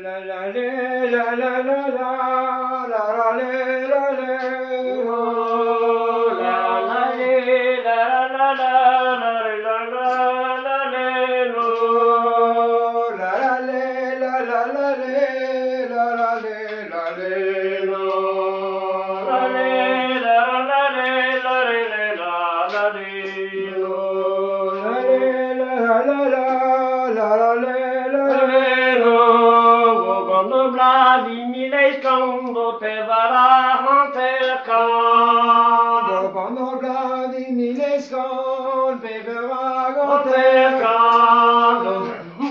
la la le, la la la la, la la le, la le, oh, la la le, la la la la, la la la le, oh, la la le, la la la le, la la le, la le, oh, la le, la la le, la le, la la le, oh, la le, la la la, la la le. Quando bravi mi lei scondo te varrà cercando, quando bravi mi lei scondo te varrà cercando,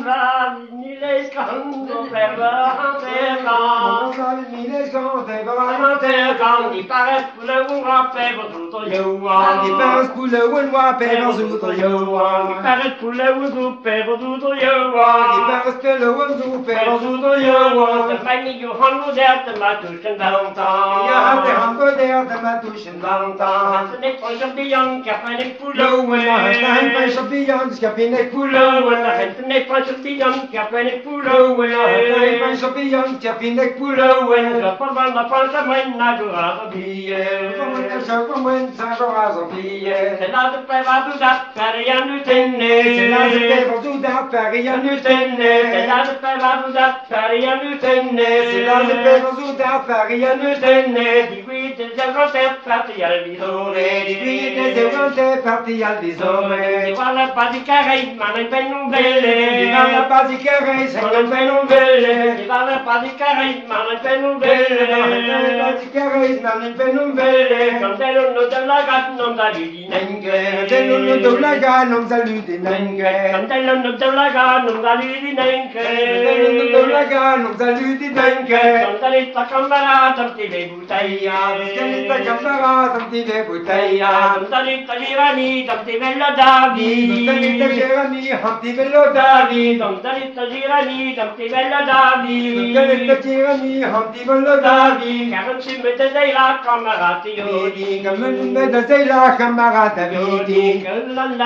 bravi mi lei scondo te varrà cercando, bravi mi lei scondo te varrà cercando, di pare pure un rappe potuto io, di pare pure un rappe potuto io, di pare pure un zuppe potuto io, di pare pure un zuppe potuto io. The money you humble there, the Matushan downtown. You have the humble there, the Matushan downtown. The next one shall be young, Captain Pulo. When the next shall be young, Captain Pulo. When the next one shall be young, Captain Pulo. When the next one shall be young, Captain Pulo. When the Pavan, the Pansa, when Nagura be. When the Shopper, when Nagura be. And now the Peva do that, Parian Lieutenant. And now the Peva do that, Parian Lieutenant. And now the Peva do that, Parian Lieutenant. Se la ripetuta faria nutenne, di qui del giornote parti al visore, di qui del giornote parti al visore. Di qua la pasicare, ma non per non belle, di qua la pasicare, se non per non belle, di qua la pasicare, ma non per non belle, di qua la pasicare, ma non per non belle. Candello non della gat non da lì neanche, candello non della gat non da lì neanche, candello non della gat non da lì neanche, candello non della gat non da lì neanche. Candeletta camerata ti le bottiglia, candeletta camerata ti le bottiglia, candeletta girani ti bella davi, candeletta girani ti bella davi, candeletta girani ti bella davi, candeletta girani ti bella davi. Che si mette dei la camerata vedi, che si mette dei la camerata vedi, la la la la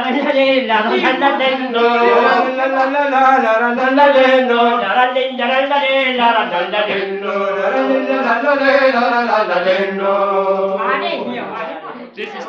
la la la dentro, la la la la la la la dentro, la la la la la la la. This is